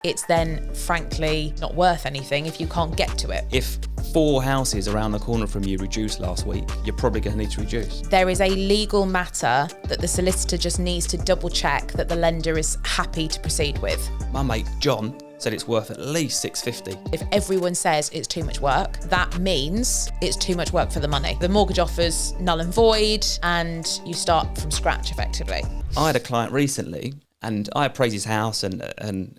it's then frankly not worth anything if you can't get to it. If 4 houses around the corner from you reduced last week, you're probably going to need to reduce. There is a legal matter that the solicitor just needs to double check that the lender is happy to proceed with. My mate John said it's worth at least $650. If everyone says it's too much work, that means it's too much work for the money. The mortgage offer's null and void and you start from scratch effectively. I had a client recently and I appraised his house and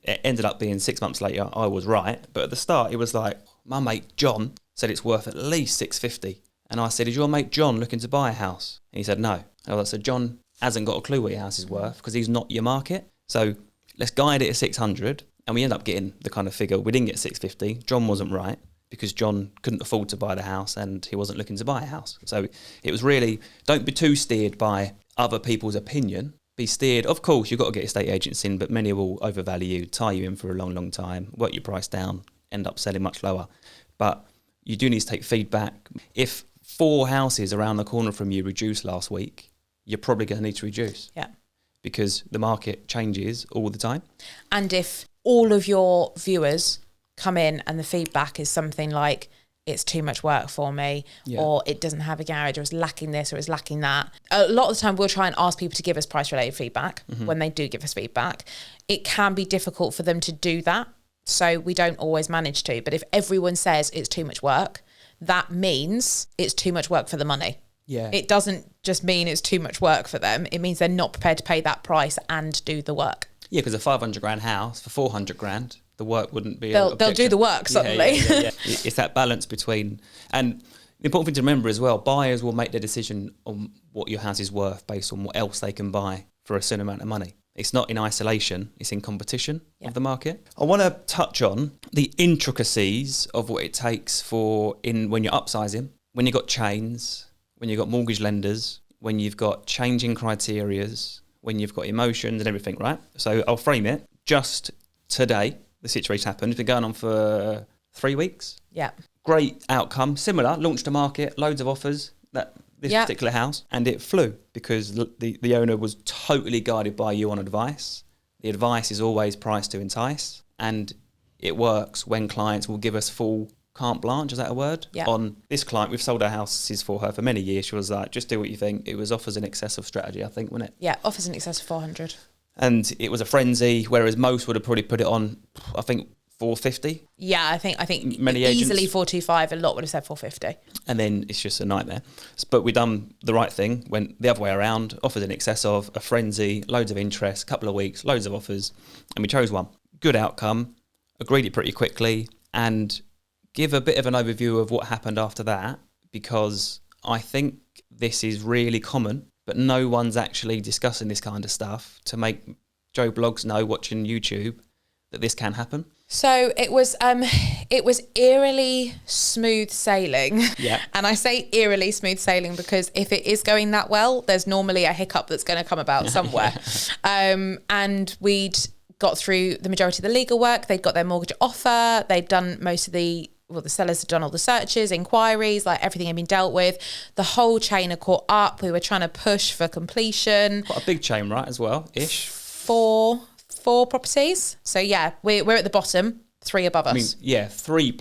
it ended up being 6 months later, I was right. But at the start, it was like, my mate John said it's worth at least $650. And I said, is your mate John looking to buy a house? And he said, no. And I said, John hasn't got a clue what your house is worth because he's not your market. So let's guide it at 600. And we ended up getting the kind of figure. We didn't get 650. John wasn't right because John couldn't afford to buy the house and he wasn't looking to buy a house. So it was really, don't be too steered by other people's opinion. Be steered. Of course, you've got to get estate agents in, but many will overvalue you, tie you in for a long, long time, work your price down, end up selling much lower. But you do need to take feedback. If 4 houses around the corner from you reduced last week, you're probably going to need to reduce. Yeah. Because the market changes all the time. And if all of your viewers come in and the feedback is something like, it's too much work for me, or it doesn't have a garage, or it's lacking this, or it's lacking that. A lot of the time we'll try and ask people to give us price-related feedback when they do give us feedback. It can be difficult for them to do that, so we don't always manage to. But if everyone says it's too much work, that means it's too much work for the money. Yeah. It doesn't just mean it's too much work for them. It means they're not prepared to pay that price and do the work. Yeah, because a 500 grand house for 400 grand, the work wouldn't be. They'll do the work suddenly. Yeah. It's that balance between, and the important thing to remember as well, buyers will make their decision on what your house is worth based on what else they can buy for a certain amount of money. It's not in isolation, it's in competition of the market. I want to touch on the intricacies of what it takes when you're upsizing, when you've got chains, when you've got mortgage lenders, when you've got changing criterias, when you've got emotions and everything, right? So I'll frame it. Just today, the situation happened. It's been going on for 3 weeks. Yeah. Great outcome. Similar, launched to market, loads of offers, this particular house, and it flew because the owner was totally guided by you on advice. The advice is always priced to entice, and it works when clients will give us full carte blanche, is that a word? Yeah. On this client, we've sold our houses for her for many years. She was like, just do what you think. It was offers in excess of strategy, I think, wasn't it? Yeah, offers in excess of 400. And it was a frenzy, whereas most would have probably put it on, I think, 450. Yeah, I think many easily agents. 425. A lot would have said 450. And then it's just a nightmare. But we've done the right thing, went the other way around, offers in excess of, a frenzy, loads of interest, couple of weeks, loads of offers, and we chose one. Good outcome, agreed it pretty quickly, and give a bit of an overview of what happened after that, because I think this is really common, but no one's actually discussing this kind of stuff to make Joe Blogs know, watching YouTube, that this can happen. So it was eerily smooth sailing. Yeah. And I say eerily smooth sailing because if it is going that well, there's normally a hiccup that's going to come about somewhere. And we'd got through the majority of the legal work. They'd got their mortgage offer. They'd done most of the sellers had done all the searches, inquiries, like everything had been dealt with. The whole chain had caught up. We were trying to push for completion. Quite a big chain, right, as well, ish? Four properties. So yeah, we're at the bottom, 3 above us. I mean, yeah, three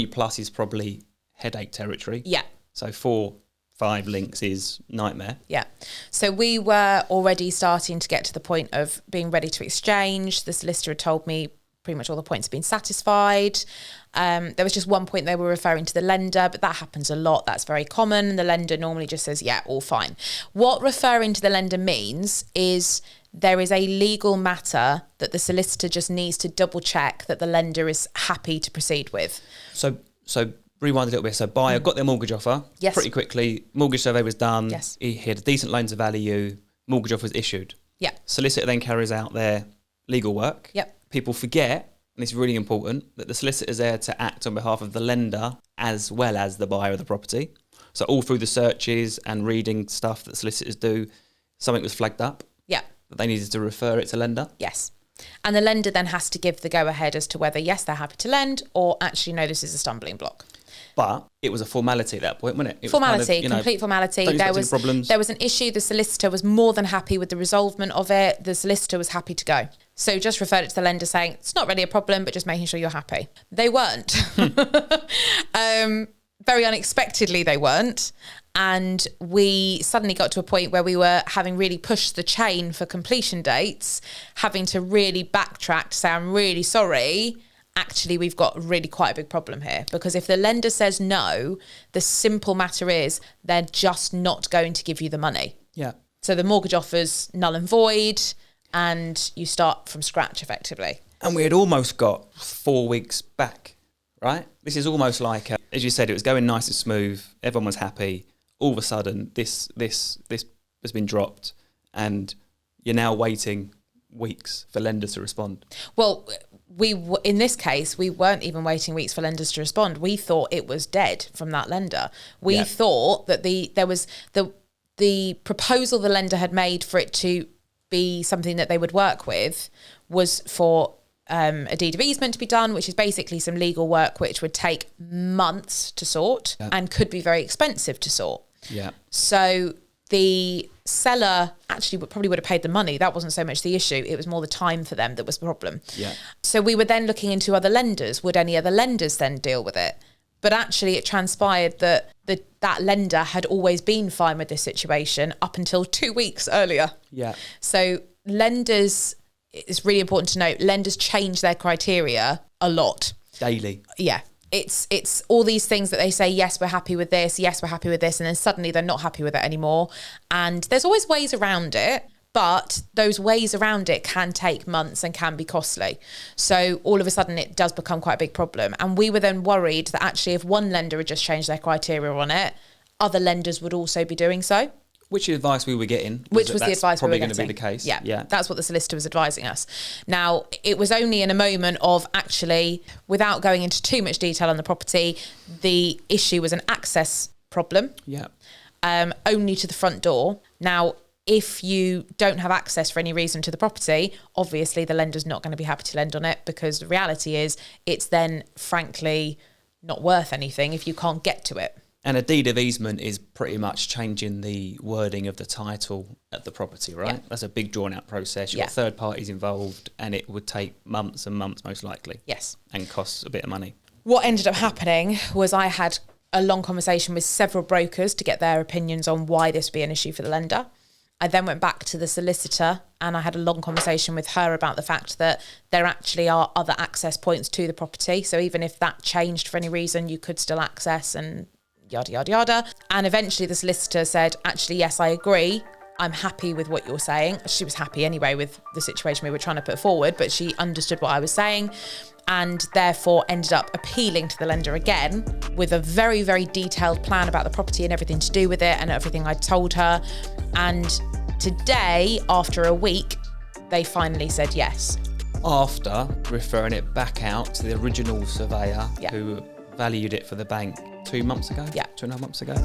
plus is probably headache territory. Yeah. So 4, 5 links is nightmare. Yeah. So we were already starting to get to the point of being ready to exchange. The solicitor had told me pretty much all the points have been satisfied. There was just one point they were referring to the lender, but that happens a lot. That's very common. The lender normally just says, yeah, all fine. What referring to the lender means is there is a legal matter that the solicitor just needs to double check that the lender is happy to proceed with. So rewind a little bit. So buyer got their mortgage offer pretty quickly. Mortgage survey was done. Yes. He had a decent loan to value. Mortgage offer was issued. Yeah. Solicitor then carries out their legal work. Yep. People forget, and it's really important, that the solicitor is there to act on behalf of the lender as well as the buyer of the property. So all through the searches and reading stuff that solicitors do, something was flagged up. Yeah. That they needed to refer it to lender. Yes. And the lender then has to give the go-ahead as to whether, yes, they're happy to lend, or actually, no, this is a stumbling block. But it was a formality at that point, wasn't it? Formality, complete formality. There was an issue. The solicitor was more than happy with the resolvement of it. The solicitor was happy to go. So just referred it to the lender saying, it's not really a problem, but just making sure you're happy. They weren't. Very unexpectedly, they weren't. And we suddenly got to a point where we were having really pushed the chain for completion dates, having to really backtrack to say, I'm really sorry. Actually, we've got really quite a big problem here, because if the lender says no, the simple matter is they're just not going to give you the money. Yeah. So the mortgage offer's null and void, and you start from scratch effectively. And we had almost got 4 weeks back, right? This is almost like, as you said, it was going nice and smooth. Everyone was happy. All of a sudden, this has been dropped, and you're now waiting weeks for lenders to respond. Well, in this case, we weren't even waiting weeks for lenders to respond. We thought it was dead from that lender. We thought that there was the proposal the lender had made for it to be something that they would work with was for a deed of easement to be done, which is basically some legal work which would take months to sort and could be very expensive to sort. Yeah. So the seller actually probably would have paid the money. That wasn't so much the issue. It was more the time for them that was the problem. Yeah. So we were then looking into other lenders. Would any other lenders then deal with it? But actually it transpired that that lender had always been fine with this situation up until 2 weeks earlier. Yeah. So lenders, it's really important to note, lenders change their criteria a lot. Daily. Yeah. It's all these things that they say, yes, we're happy with this, yes, we're happy with this, and then suddenly they're not happy with it anymore. And there's always ways around it, but those ways around it can take months and can be costly. So all of a sudden it does become quite a big problem. And we were then worried that actually if one lender had just changed their criteria on it, other lenders would also be doing so. Which advice we were getting. Which was the advice we were getting. Probably going to be the case. Yeah, that's what the solicitor was advising us. Now, it was only in a moment of actually, without going into too much detail on the property, the issue was an access problem. Yeah. Only to the front door. Now, if you don't have access for any reason to the property, obviously the lender's not going to be happy to lend on it, because the reality is it's then, frankly, not worth anything if you can't get to it. And a deed of easement is pretty much changing the wording of the title at the property, right? Yeah. That's a big drawn-out process. You've got third parties involved, and it would take months and months, most likely. Yes. And costs a bit of money. What ended up happening was I had a long conversation with several brokers to get their opinions on why this would be an issue for the lender. I then went back to the solicitor and I had a long conversation with her about the fact that there actually are other access points to the property. So even if that changed for any reason, you could still access and yada, yada, yada. And eventually the solicitor said, actually, yes, I agree. I'm happy with what you're saying. She was happy anyway with the situation we were trying to put forward, but she understood what I was saying and therefore ended up appealing to the lender again with a very, very detailed plan about the property and everything to do with it and everything I told her. And today, after a week, they finally said yes. After referring it back out to the original surveyor who valued it for the bank 2 months ago? Yeah. 2.5 months ago.